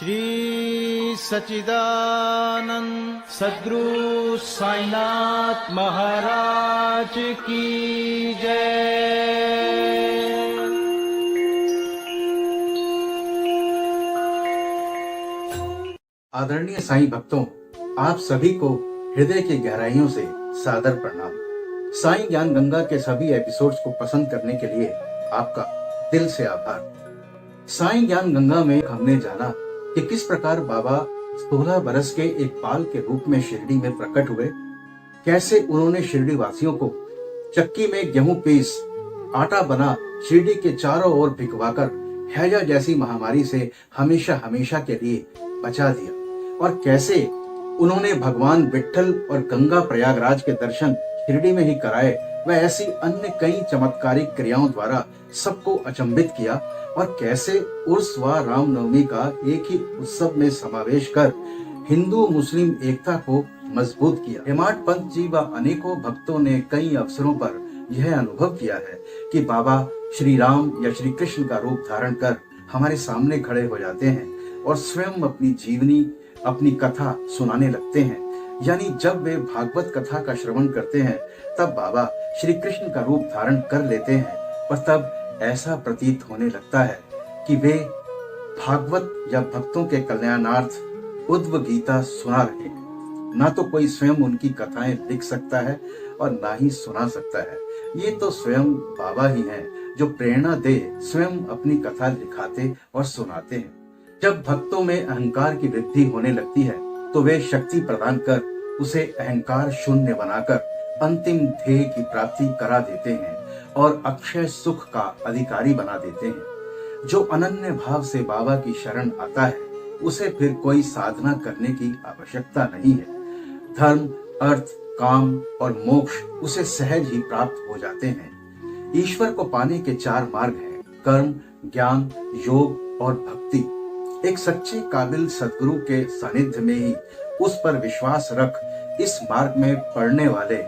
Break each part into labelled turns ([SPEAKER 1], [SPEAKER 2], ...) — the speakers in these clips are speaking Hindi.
[SPEAKER 1] श्री सच्चिदानंद सद्गुरु साईनाथ महाराज की जय।
[SPEAKER 2] आदरणीय साईं भक्तों, आप सभी को हृदय की गहराइयों से सादर प्रणाम। साईं ज्ञान गंगा के सभी एपिसोड्स को पसंद करने के लिए आपका दिल से आभार। साईं ज्ञान गंगा में हमने जाना कि किस प्रकार बाबा 16 बरस के एक बाल के रूप में शिरडी में प्रकट हुए, कैसे उन्होंने शिरडी वासियों को चक्की में गेहूं पीस आटा बना शिरडी के चारों ओर बिकवाकर हैजा जैसी महामारी से हमेशा हमेशा के लिए बचा दिया, और कैसे उन्होंने भगवान विट्ठल और गंगा प्रयागराज के दर्शन शिरडी में ही कराए व ऐसी अन्य कई चमत्कारिक क्रियाओं द्वारा सबको अचंभित किया, और कैसे उर्स व रामनवमी का एक ही उत्सव में समावेश कर हिंदू मुस्लिम एकता को मजबूत किया। हेमाड पंत जी व अनेकों भक्तों ने कई अवसरों पर यह अनुभव किया है कि बाबा श्री राम या श्री कृष्ण का रूप धारण कर हमारे सामने खड़े हो जाते हैं और स्वयं अपनी जीवनी, अपनी कथा सुनाने लगते हैं। यानी जब वे भागवत कथा का श्रवण करते हैं तब बाबा श्री कृष्ण का रूप धारण कर लेते हैं, और तब ऐसा प्रतीत होने लगता है कि वे भागवत या भक्तों के कल्याणार्थ उद्व गीता सुना रहे हैं। ना तो कोई स्वयं उनकी कथाएं लिख सकता है और ना ही सुना सकता है। ये तो स्वयं बाबा ही हैं जो प्रेरणा दे स्वयं अपनी कथा लिखाते और सुनाते हैं। जब भक्तों में अहंकार की वृद्धि होने लगती है तो वे शक्ति प्रदान कर उसे अहंकार शून्य बनाकर अंतिम ध्येय की प्राप्ति करा देते हैं और अक्षय सुख का अधिकारी बना देते हैं। जो अनन्य भाव से बाबा की शरण आता है उसे फिर कोई साधना करने की आवश्यकता नहीं है। धर्म, अर्थ, काम और मोक्ष उसे सहज ही प्राप्त हो जाते हैं। ईश्वर को पाने के 4 मार्ग हैं: कर्म, ज्ञान, योग और भक्ति। एक सच्चे काबिल सद्गुरु के सानिध्य में ही उस पर विश्वास रख इस मार्ग में पड़ने वाले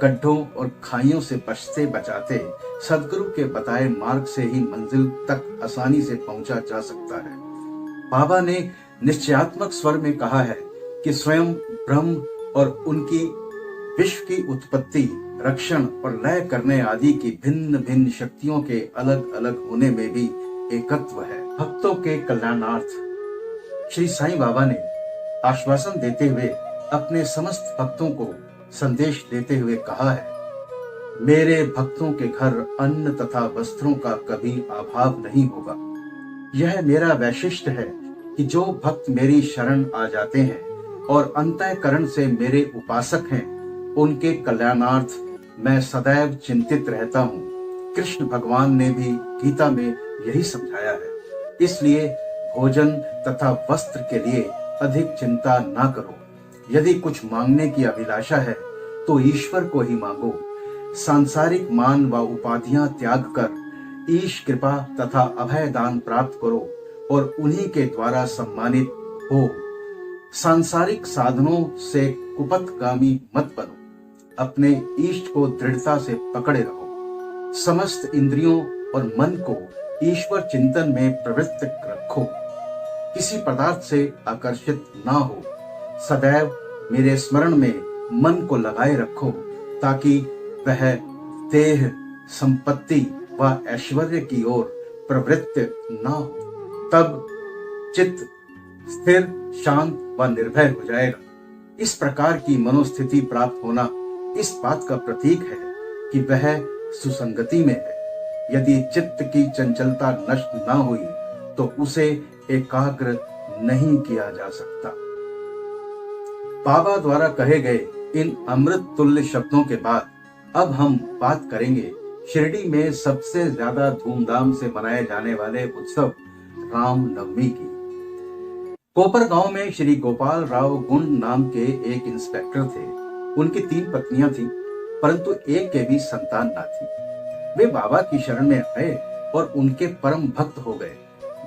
[SPEAKER 2] गड्ढों और खाइयों से बचते बचाते सद्गुरु के बताए मार्ग से ही मंजिल तक आसानी से पहुंचा जा सकता है। बाबा ने निश्चयात्मक स्वर में कहा है कि स्वयं ब्रह्म और उनकी विश्व की उत्पत्ति, रक्षण और लय करने आदि की भिन्न भिन्न शक्तियों के अलग अलग होने में भी एकत्व है। भक्तों के कल्याणार्थ श्री साईं बाबा ने आश्वासन देते हुए अपने समस्त भक्तों को संदेश देते हुए कहा है, मेरे भक्तों के घर अन्न तथा वस्त्रों का कभी अभाव नहीं होगा। यह मेरा वैशिष्ट है कि जो भक्त मेरी शरण आ जाते हैं और अंतःकरण से मेरे उपासक हैं, उनके कल्याणार्थ मैं सदैव चिंतित रहता हूँ। कृष्ण भगवान ने भी गीता में यही समझाया है। इसलिए भोजन तथा वस्त्र के लिए अधिक चिंता ना करो। यदि कुछ मांगने की अभिलाषा है तो ईश्वर को ही मांगो। सांसारिक मान व उपाधियां त्याग कर ईश कृपा तथा अभय दान प्राप्त करो और उन्हीं के द्वारा सम्मानित हो। सांसारिक साधनों से कुपथगामी मत बनो। अपने इष्ट को दृढ़ता से पकड़े रहो। समस्त इंद्रियों और मन को ईश्वर चिंतन में प्रवृत्त रखो। किसी पदार्थ से आकर्षित ना हो। सदैव मेरे स्मरण में मन को लगाए रखो ताकि वह देह, संपत्ति व ऐश्वर्य की ओर प्रवृत्त ना हो। तब चित्त स्थिर, शांत व निर्भय हो जाएगा। इस प्रकार की मनोस्थिति प्राप्त होना इस बात का प्रतीक है कि वह सुसंगति में है। यदि चित्त की चंचलता नष्ट ना हुई तो उसे एकाग्र नहीं किया जा सकता। बाबा द्वारा कहे गए इन अमृत तुल्य शब्दों के बाद अब हम बात करेंगे शिरडी में सबसे ज्यादा धूमधाम से मनाए जाने वाले उत्सव रामनवमी की। कोपर गांव में श्री गोपाल राव गुंड नाम के एक इंस्पेक्टर थे। उनकी 3 पत्नियां थीं, परंतु एक के भी संतान न थी। वे बाबा की शरण में आए और उनके परम भक्त हो गए।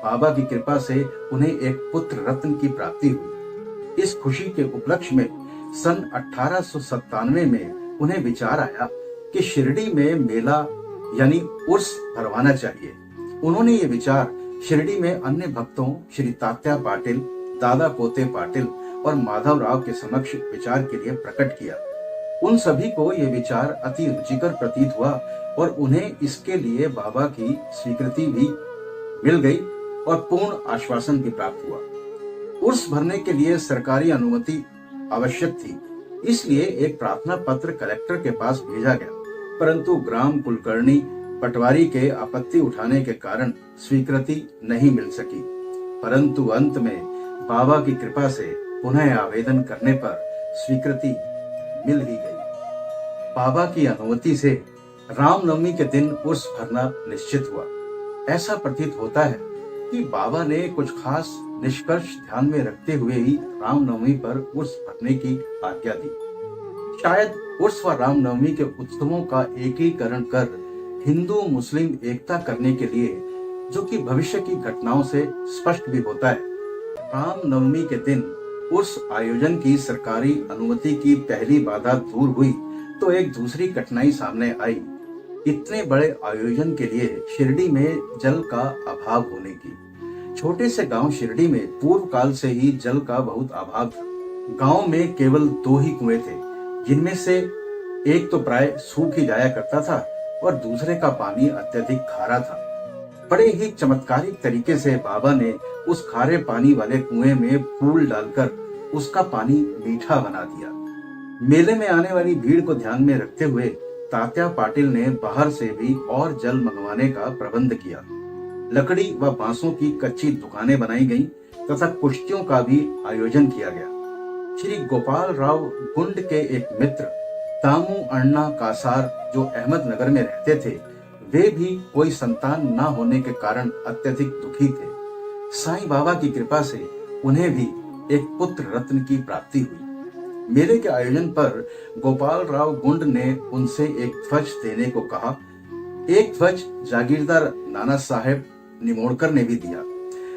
[SPEAKER 2] बाबा की कृपा से उन्हें एक पुत्र रत्न की प्राप्ति हुई। इस खुशी के उपलक्ष्य में सन 1897 में उन्हें विचार आया कि शिरडी में मेला यानी उर्स भरवाना चाहिए। उन्होंने ये विचार शिरडी में अन्य भक्तों श्री तात्या पाटिल, दादा पोते पाटिल और माधवराव के समक्ष विचार के लिए प्रकट किया। उन सभी को यह विचार अति रुचिकर प्रतीत हुआ और उन्हें इसके लिए बाबा की स्वीकृति भी मिल गई और पूर्ण आश्वासन भी प्राप्त हुआ। उर्स भरने के लिए सरकारी अनुमति आवश्यक थी, इसलिए एक प्रार्थना पत्र कलेक्टर के पास भेजा गया, परंतु ग्राम कुलकर्णी पटवारी के आपत्ति उठाने के कारण स्वीकृति नहीं मिल सकी। परंतु अंत में बाबा की कृपा से पुनः आवेदन करने पर स्वीकृति मिल ही गई। बाबा की अनुमति से रामनवमी के दिन उर्स भरना निश्चित हुआ। ऐसा प्रतीत होता है कि बाबा ने कुछ खास निष्कर्ष ध्यान में रखते हुए ही रामनवमी पर उर्स भरने की आज्ञा दी। शायद उर्स व रामनवमी के उत्सवों का एकीकरण कर हिंदू मुस्लिम एकता करने के लिए, जो कि भविष्य की घटनाओं से स्पष्ट भी होता है। रामनवमी के दिन उर्स आयोजन की सरकारी अनुमति की पहली बाधा दूर हुई तो एक दूसरी कठिनाई सामने आई। इतने बड़े आयोजन के लिए शिरडी में जल का अभाव होने की। छोटे से गांव शिरडी में पूर्व काल से ही जल का बहुत अभाव था। गांव में केवल 2 ही कुएं थे, जिनमें से एक तो प्राय सूख ही जाया करता था और दूसरे का पानी अत्यधिक खारा था। बड़े ही चमत्कारिक तरीके से बाबा ने उस खारे पानी वाले कुएं में फूल डालकर उसका पानी मीठा बना दिया। मेले में आने वाली भीड़ को ध्यान में रखते हुए तात्या पाटिल ने बाहर से भी और जल मंगवाने का प्रबंध किया। लकड़ी व बांसों की कच्ची दुकानें बनाई गईं तथा कुश्तियों का भी आयोजन किया गया। श्री गोपाल राव गुंड के एक मित्र दामू अण्णा कासार, जो अहमदनगर में रहते थे, वे भी कोई संतान न होने के कारण अत्यधिक दुखी थे। साईं बाबा की कृपा से उन्हें भी एक पुत्र रत्न की प्राप्ति हुई। मेले के आयोजन पर गोपाल राव गुंड ने उनसे एक ध्वज देने को कहा। एक ध्वज जागीरदार नाना साहेब निमोड़कर ने भी दिया।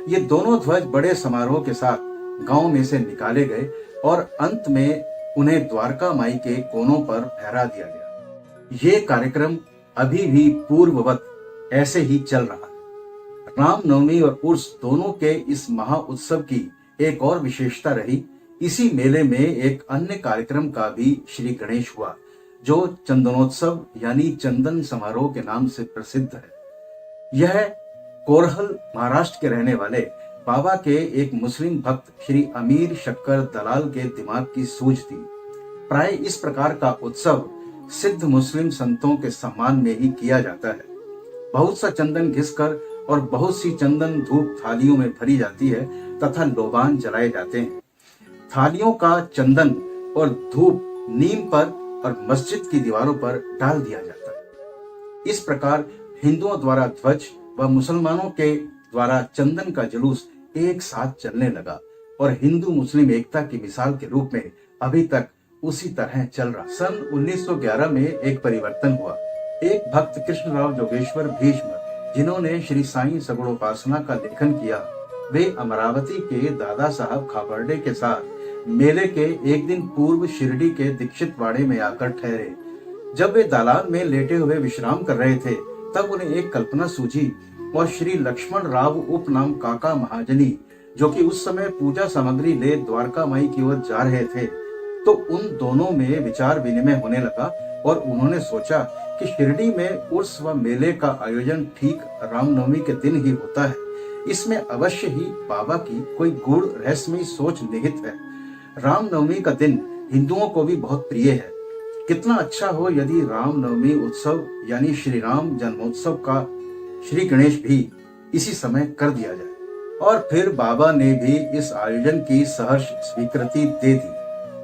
[SPEAKER 2] ये दोनों ध्वज बड़े समारोह के साथ गांव में से निकाले गए और अंत में उन्हें द्वारका माई के कोनों पर फहरा दिया गया। ये कार्यक्रम अभी भी पूर्ववत ऐसे ही चल रहा है। रामनवमी और उर्स दोनों के इस महा उत्सव की एक और विशेषता रही। इसी मेले में एक अन्य कार्यक्रम का भी श्री गणेश हुआ, जो चंदनोत्सव यानी चंदन समारोह के नाम से प्रसिद्ध है। यह कोरहल महाराष्ट्र के रहने वाले बाबा के एक मुस्लिम भक्त श्री अमीर शक्कर दलाल के दिमाग की सूझ थी। प्राय इस प्रकार का उत्सव सिद्ध मुस्लिम संतों के सम्मान में ही किया जाता है। बहुत सा चंदन घिसकर और बहुत सी चंदन धूप थालियों में भरी जाती है तथा लोबान जलाए जाते हैं। थालियों का चंदन और धूप नीम पर और मस्जिद की दीवारों पर डाल दिया जाता है। इस प्रकार हिंदुओं द्वारा ध्वज व मुसलमानों के द्वारा चंदन का जुलूस एक साथ चलने लगा और हिंदू मुस्लिम एकता की मिसाल के रूप में अभी तक उसी तरह चल रहा। सन 1911 में एक परिवर्तन हुआ। एक भक्त कृष्णराव जोगेश्वर भीष्म, जिन्होंने श्री साईं सगुणोपासना का लेखन किया, वे अमरावती के दादा साहब खापर्डे के साथ मेले के एक दिन पूर्व शिरडी के दीक्षित वाड़े में आकर ठहरे। जब वे दालान में लेटे हुए विश्राम कर रहे थे, तब उन्हें एक कल्पना सूझी और श्री लक्ष्मण राव उपनाम काका महाजनी, जो कि उस समय पूजा सामग्री ले द्वारका माई की ओर जा रहे थे, तो उन दोनों में विचार विनिमय होने लगा और उन्होंने सोचा कि शिरडी में उर्स व मेले का आयोजन ठीक रामनवमी के दिन ही होता है। इसमें अवश्य ही बाबा की कोई गूढ़ रहस्यमयी सोच निहित है। रामनवमी का दिन हिंदुओं को भी बहुत प्रिय है। कितना अच्छा हो यदि रामनवमी उत्सव यानी श्री राम जन्मोत्सव का श्री गणेश भी इसी समय कर दिया जाए। और फिर बाबा ने भी इस आयोजन की सहर्ष स्वीकृति दे दी।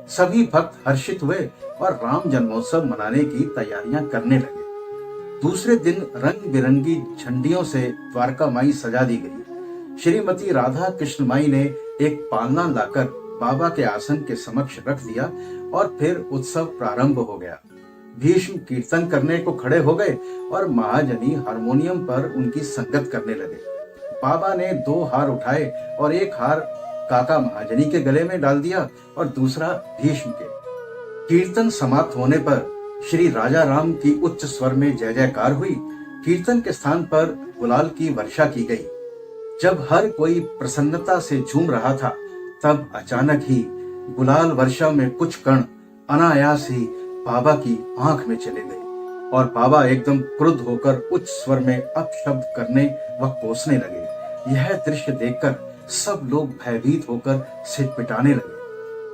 [SPEAKER 2] सभी भक्त हर्षित हुए और राम जन्मोत्सव मनाने की तैयारियां करने लगे। दूसरे दिन रंग बिरंगी झंडियों से द्वारका माई सजा दी गई। श्रीमती राधा कृष्ण माई ने एक पालना लाकर बाबा के आसन के समक्ष रख दिया और फिर उत्सव प्रारंभ हो गया। भीष्म कीर्तन करने को खड़े हो गए और महाजनी हारमोनियम पर उनकी संगत करने लगे। बाबा ने 2 हार उठाए और एक हार काका महाजनी के गले में डाल दिया और दूसरा भीष्म के। कीर्तन समाप्त होने पर श्री राजा राम की उच्च स्वर में जय जयकार हुई। कीर्तन के स्थान पर गुलाल की वर्षा की गई। जब हर कोई प्रसन्नता से झूम रहा था, तब अचानक ही गुलाल वर्षा में कुछ कण अनायास ही बाबा की आंख में चले गए और बाबा एकदम क्रुद्ध होकर उच्च स्वर में अपशब्द करने व कोसने लगे। यह दृश्य देखकर सब लोग भयभीत होकर सिटपिटाने लगे।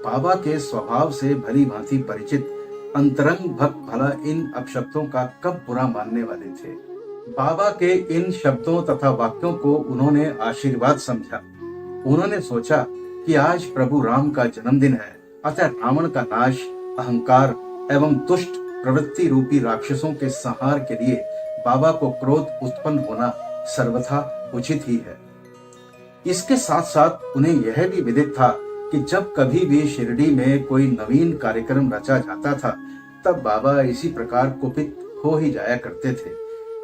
[SPEAKER 2] बाबा के स्वभाव से भली भांति परिचित अंतरंग भक्त भला इन अपशब्दों का कब बुरा मानने वाले थे। बाबा के इन शब्दों तथा वाक्यों को उन्होंने आशीर्वाद समझा। उन्होंने सोचा कि आज प्रभु राम का जन्मदिन है, अतः रावण का नाश, अहंकार एवं दुष्ट प्रवृत्ति रूपी राक्षसों के संहार के लिए बाबा को क्रोध उत्पन्न होना सर्वथा उचित ही है। इसके साथ साथ उन्हें यह भी विदित था कि जब कभी भी शिरडी में कोई नवीन कार्यक्रम रचा जाता था, तब बाबा इसी प्रकार कुपित हो ही जाया करते थे।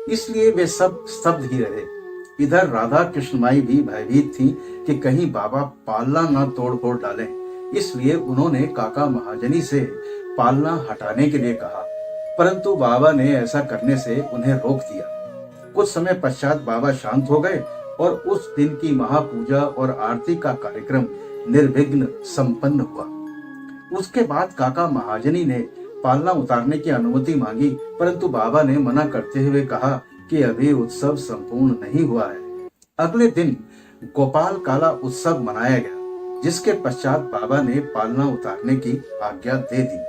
[SPEAKER 2] इसलिए वे सब स्तब्ध ही रहे। इधर राधा कृष्णमाई भी भयभीत थी कि कहीं बाबा पालना न तोड़ फोड़ डालें। इसलिए उन्होंने काका महाजनी से पालना हटाने के लिए कहा, परंतु बाबा ने ऐसा करने से उन्हें रोक दिया। कुछ समय पश्चात बाबा शांत हो गए और उस दिन की महापूजा और आरती का कार्यक्रम निर्विघ्न संपन्न हुआ। उसके बाद काका महाजनी ने पालना उतारने की अनुमति मांगी, परंतु बाबा ने मना करते हुए कहा कि अभी उत्सव संपूर्ण नहीं हुआ है। अगले दिन गोपाल काला उत्सव मनाया गया, जिसके पश्चात बाबा ने पालना उतारने की आज्ञा दे दी।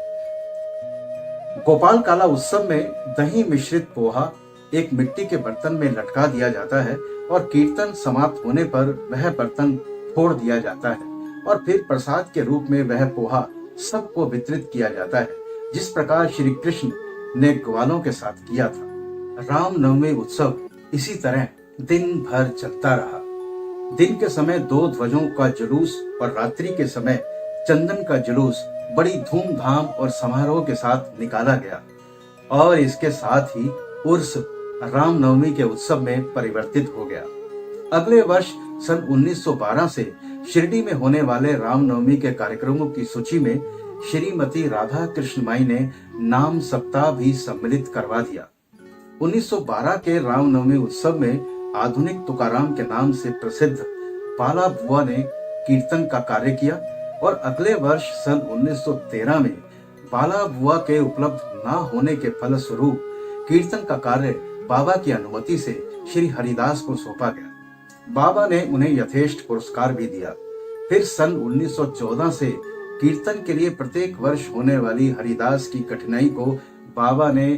[SPEAKER 2] गोपाल काला उत्सव में दही मिश्रित पोहा एक मिट्टी के बर्तन में लटका दिया जाता है और कीर्तन समाप्त होने पर वह बर्तन फोड़ दिया जाता है और फिर प्रसाद के रूप में वह पोहा सबको वितरित किया जाता है, जिस प्रकार श्री कृष्ण ने ग्वालों के साथ किया था। रामनवमी उत्सव इसी तरह दिन भर चलता रहा। दिन के समय 2 ध्वजों का जुलूस और रात्रि के समय चंदन का जुलूस बड़ी धूमधाम और समारोह के साथ निकाला गया और इसके साथ ही उर्स रामनवमी के उत्सव में परिवर्तित हो गया। अगले वर्ष सन 1912 से शिरडी में होने वाले रामनवमी के कार्यक्रमों की सूची में श्रीमती राधा कृष्णमाई ने नाम सप्ताह भी सम्मिलित करवा दिया। 1912 के रामनवमी उत्सव में आधुनिक तुकाराम के नाम से प्रसिद्ध बाला बुआ ने कीर्तन का कार्य किया और अगले वर्ष सन 1913 में बाला बुआ के उपलब्ध न होने के फलस्वरूप कीर्तन का कार्य बाबा की अनुमति से श्री हरिदास को सौंपा गया। बाबा ने उन्हें यथेष्ट पुरस्कार भी दिया। फिर सन 1914 से कीर्तन के लिए प्रत्येक वर्ष होने वाली हरिदास की कठिनाई को बाबा ने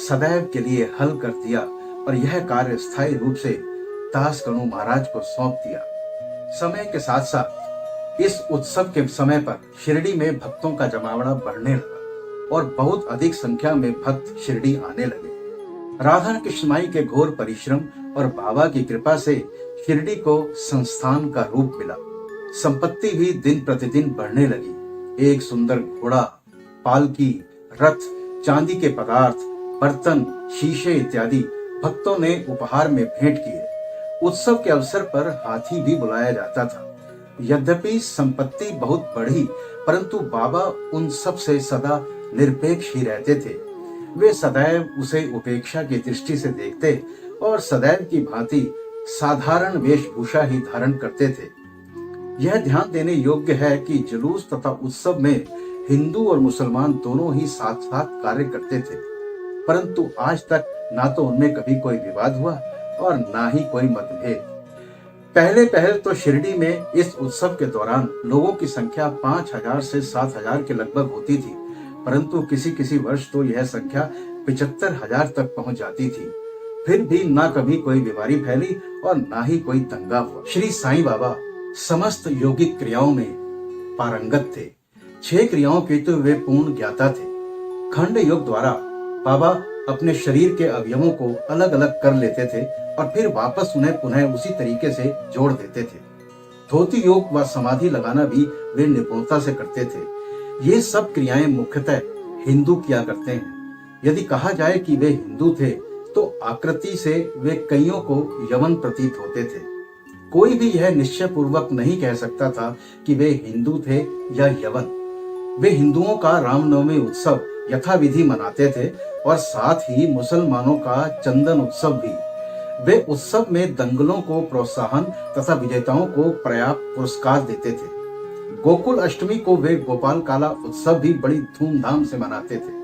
[SPEAKER 2] सदैव के लिए हल कर दिया और यह कार्य स्थायी रूप से दास कणु महाराज को सौंप दिया। समय के साथ साथ इस उत्सव के समय पर शिरडी में भक्तों का जमावड़ा बढ़ने लगा और बहुत अधिक संख्या में भक्त शिरडी आने लगे। राधा कृष्णमाई के घोर परिश्रम और बाबा की कृपा से शिरडी को संस्थान का रूप मिला। संपत्ति भी दिन प्रतिदिन बढ़ने लगी। एक सुंदर घोड़ा, पालकी, रथ, चांदी के पदार्थ, बर्तन, शीशे इत्यादि भक्तों ने उपहार में भेंट किए। उत्सव के अवसर पर हाथी भी बुलाया जाता था। यद्यपि संपत्ति बहुत बढ़ी, परंतु बाबा उन सब से सदा निरपेक्ष ही रहते थे। वे सदैव उसे उपेक्षा की दृष्टि से देखते और सदैव की भांति साधारण वेशभूषा ही धारण करते थे। यह ध्यान देने योग्य है कि जुलूस तथा उत्सव में हिंदू और मुसलमान दोनों ही साथ साथ कार्य करते थे, परंतु आज तक ना तो उनमें कभी कोई विवाद हुआ और ना ही कोई मतभेद। पहले तो शिरडी में इस उत्सव के दौरान लोगों की संख्या 5000 से 7000 के लगभग होती थी, परंतु किसी वर्ष तो यह संख्या 75000 तक पहुंच जाती थी। फिर भी ना कभी कोई बीमारी फैली और ना ही कोई दंगा हुआ। श्री साईं बाबा समस्त योगिक क्रियाओं में पारंगत थे। 6 क्रियाओं के तो वे पूर्ण ज्ञाता थे। खंड योग द्वारा बाबा अपने शरीर के अवयवों को अलग अलग कर लेते थे और फिर वापस उन्हें पुनः उसी तरीके से जोड़ देते थे। धोती योग व समाधि लगाना भी वे निपुणता से करते थे। ये सब क्रियाएं मुख्यतः हिंदू किया करते हैं। यदि कहा जाए कि वे हिंदू थे तो आकृति से वे कईयों को यवन प्रतीत होते थे। कोई भी यह निश्चय पूर्वक नहीं कह सकता था कि वे हिंदू थे या यवन। वे हिंदुओं का रामनवमी उत्सव यथाविधि मनाते थे और साथ ही मुसलमानों का चंदन उत्सव भी। वे उत्सव में दंगलों को प्रोत्साहन तथा विजेताओं को पर्याप्त पुरस्कार देते थे। गोकुल अष्टमी को वे गोपाल काला उत्सव भी बड़ी धूमधाम से मनाते थे।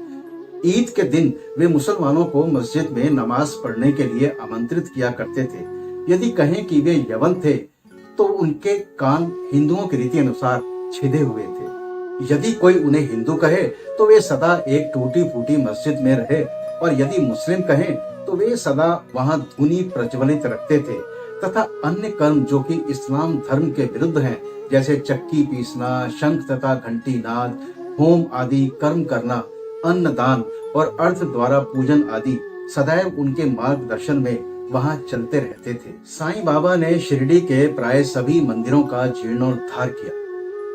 [SPEAKER 2] ईद के दिन वे मुसलमानों को मस्जिद में नमाज पढ़ने के लिए आमंत्रित किया करते थे। यदि कहें कि वे यवन थे तो उनके कान हिंदुओं की रीति अनुसार छिदे हुए थे। यदि कोई उन्हें हिंदू कहे तो वे सदा एक टूटी फूटी मस्जिद में रहे, और यदि मुस्लिम कहें तो वे सदा वहां धुनी प्रज्वलित रखते थे तथा अन्य कर्म जो कि इस्लाम धर्म के विरुद्ध हैं, जैसे चक्की पीसना, शंख तथा घंटी नाद, होम आदि कर्म करना, अन्न दान और अर्थ द्वारा पूजन आदि सदैव उनके मार्गदर्शन में वहां चलते रहते थे। साईं बाबा ने शिरडी के प्राय सभी मंदिरों का जीर्णोद्धार किया।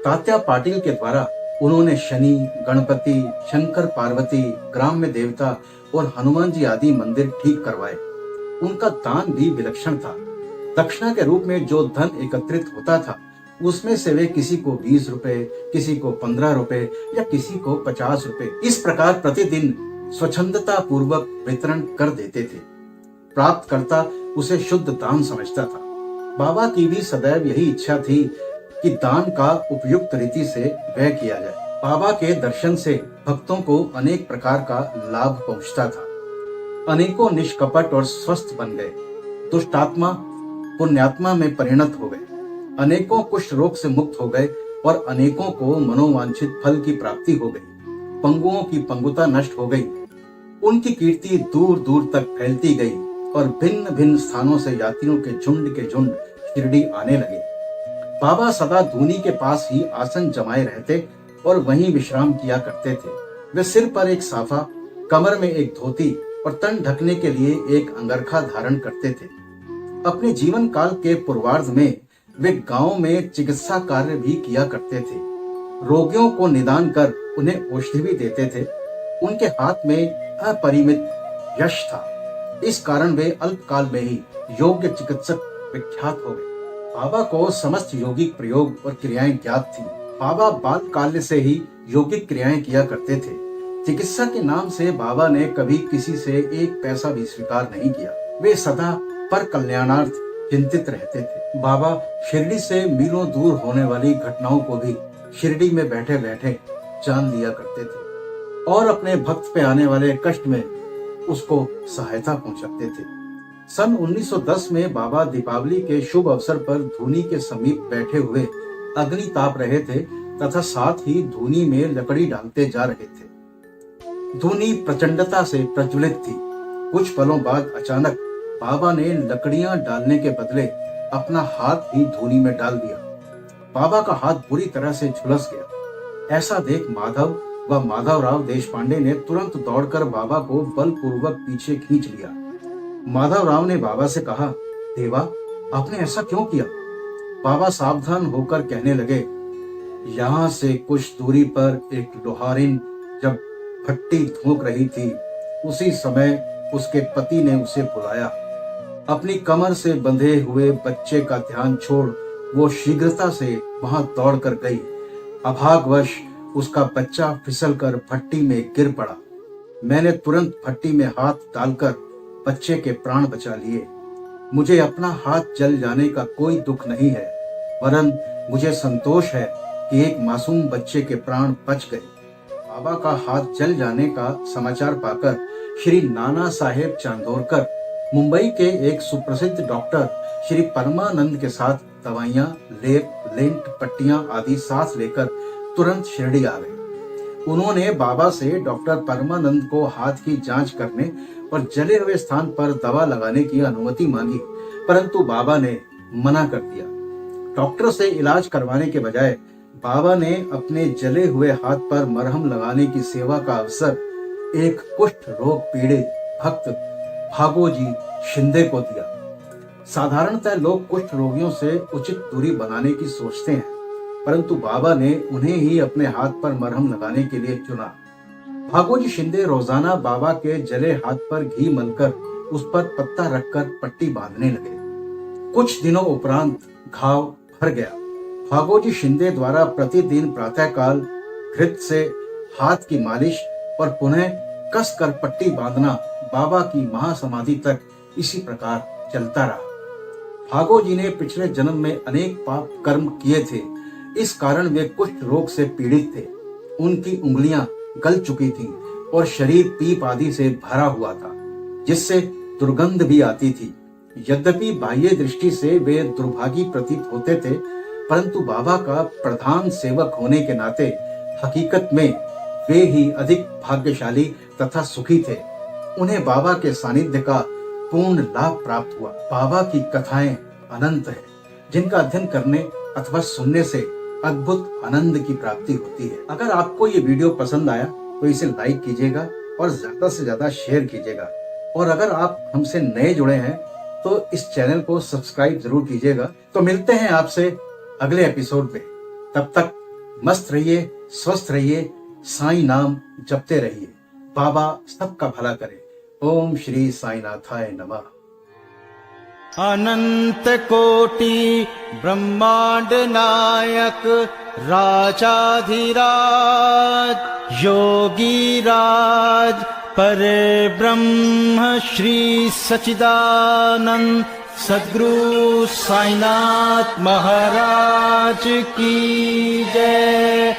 [SPEAKER 2] तात्या पाटिल के द्वारा उन्होंने शनि, गणपति, शंकर पार्वती, ग्राम्य देवता और हनुमान जी आदि मंदिर ठीक करवाए। उनका दान भी विलक्षण था। दक्षिणा के रूप में जो धन एकत्रित होता था उसमें से वे किसी को 20 रुपए, किसी को 15 रुपए या किसी को 50 रुपए इस प्रकार प्रतिदिन स्वच्छंदता पूर्वक वितरण कर देते थे। प्राप्तकर्ता उसे शुद्ध दान समझता था। बाबा की भी सदैव यही इच्छा थी कि दान का उपयुक्त रीति से व्यय किया जाए। बाबा के दर्शन से भक्तों को अनेक प्रकार का लाभ पहुंचता था। अनेकों निष्कपट और स्वस्थ बन गए। दुष्टात्मा पुण्यात्मा में परिणत हो गए। अनेकों कुष्ठ रोग से मुक्त हो गए और अनेकों को मनोवांछित फल की प्राप्ति हो गई। पंगुओं की पंगुता नष्ट हो गई। उनकी कीर्ति दूर दूर तक फैलती गई और भिन्न भिन्न स्थानों से यात्रियों के झुंड शिरडी आने लगे। बाबा सदा धूनी के पास ही आसन जमाए रहते और वहीं विश्राम किया करते थे। वे सिर पर एक साफा, कमर में एक धोती और तन ढकने के लिए एक अंगरखा धारण करते थे। अपने जीवन काल के पूर्वार्ध में वे गांव में चिकित्सा कार्य भी किया करते थे। रोगियों को निदान कर उन्हें औषधि भी देते थे। उनके हाथ में अपरिमित यश था। इस कारण वे अल्पकाल में ही योग्य चिकित्सक विख्यात हो गए। बाबा को समस्त यौगिक प्रयोग और क्रियाएं ज्ञात थी। बाबा बाल काल से ही यौगिक क्रियाएं किया करते थे। चिकित्सा के नाम से बाबा ने कभी किसी से एक पैसा भी स्वीकार नहीं किया। वे सदा पर कल्याणार्थ चिंतित रहते थे। बाबा शिरडी से मीलों दूर होने वाली घटनाओं को भी शिरडी में बैठे बैठे जान लिया करते थे और अपने भक्त पे आने वाले कष्ट में उसको सहायता पहुंचाते थे। सन 1910 में बाबा दीपावली के शुभ अवसर पर धूनी के समीप बैठे हुए अग्नि ताप रहे थे तथा साथ ही धूनी में लकड़ी डालते जा रहे थे। धूनी प्रचंडता से प्रज्वलित थी। कुछ पलों बाद अचानक बाबा ने लकड़ियां डालने के बदले अपना हाथ ही धूनी में डाल दिया। बाबा का हाथ बुरी तरह से झुलस गया। ऐसा देख माधव व माधवराव देशपांडे ने तुरंत दौड़कर बाबा को बलपूर्वक पीछे खींच लिया। माधवराव ने बाबा से कहा, देवा, आपने ऐसा क्यों किया? बाबा सावधान होकर कहने लगे, यहाँ से कुछ दूरी पर एक लोहारिन जब भट्टी ठोक रही थी, उसी समय उसके पति ने उसे बुलाया। अपनी कमर से बंधे हुए बच्चे का ध्यान छोड़ वो शीघ्रता से वहां दौड़कर गई। अभागवश उसका बच्चा फिसलकर भट्टी में गिर पड़ा। मैंने तुरंत भट्टी में हाथ डालकर बच्चे के प्राण बचा लिए। मुझे अपना हाथ जल जाने का कोई दुख नहीं है, वरन मुझे संतोष है कि एक मासूम बच्चे के प्राण बच गए। बाबा का हाथ जल जाने का समाचार पाकर श्री नाना साहेब चांदोरकर मुंबई के एक सुप्रसिद्ध डॉक्टर श्री परमानंद के साथ दवाइयां, लेप, लेंट, पट्टियां आदि साथ लेकर तुरंत शिरडी आ गए। उन्होंने बाबा से डॉक्टर परमानंद को हाथ की जांच करने और जले हुए स्थान पर दवा लगाने की अनुमति मांगी, परंतु बाबा ने मना कर दिया। डॉक्टर से इलाज करवाने के बजाय बाबा ने अपने जले हुए हाथ पर मरहम लगाने की सेवा का अवसर एक कुष्ठ रोग पीड़ित भक्त भागोजी शिंदे को दिया। साधारणतः लोग कुष्ठ रोगियों से उचित दूरी बनाने की सोचते हैं, परंतु बाबा ने उन्हें ही अपने हाथ पर मरहम लगाने के लिए चुना। भागोजी शिंदे रोजाना बाबा के जले हाथ पर घी मलकर उस पर पत्ता रखकर पट्टी बांधने लगे। कुछ दिनों उपरांत घाव भर गया। भागोजी शिंदे द्वारा प्रतिदिन प्रातःकाल घृत से हाथ की मालिश और पुनः कसकर पट्टी बांधना बाबा की महासमाधि तक इसी प्रकार चलता रहा। भागो जी ने पिछले जन्म में अनेक पाप कर्म किए थे, इस कारण वे कुष्ठ रोग से पीड़ित थे। उनकी उंगलियां गल चुकी थीं और शरीर पीप आदि से भरा हुआ था, जिससे दुर्गंध भी आती थी। यद्यपि बाह्य दृष्टि से वे दुर्भागी प्रतीत होते थे, परंतु बाबा का प्रधान सेवक होने के नाते हकीकत में वे ही अधिक भाग्यशाली तथा सुखी थे। उन्हें बाबा के सानिध्य का पूर्ण लाभ प्राप्त हुआ। बाबा की कथाएं अनंत है, जिनका अध्ययन करने अथवा सुनने से अद्भुत आनंद की प्राप्ति होती है। अगर आपको ये वीडियो पसंद आया तो इसे लाइक कीजिएगा और ज्यादा से ज्यादा शेयर कीजिएगा। और अगर आप हमसे नए जुड़े हैं तो इस चैनल को सब्सक्राइब जरूर कीजिएगा। तो मिलते हैं आपसे अगले एपिसोड में। तब तक मस्त रहिए, स्वस्थ रहिए, साईं नाम जपते रहिए। बाबा सबका भला करे। ओम श्री साईनाथाय नमः।
[SPEAKER 1] अनंत कोटि ब्रह्मांड नायक राजाधिराज योगी राज पर ब्रह्म श्री सच्चिदानंद सद्गुरु साईनाथ महाराज की जय।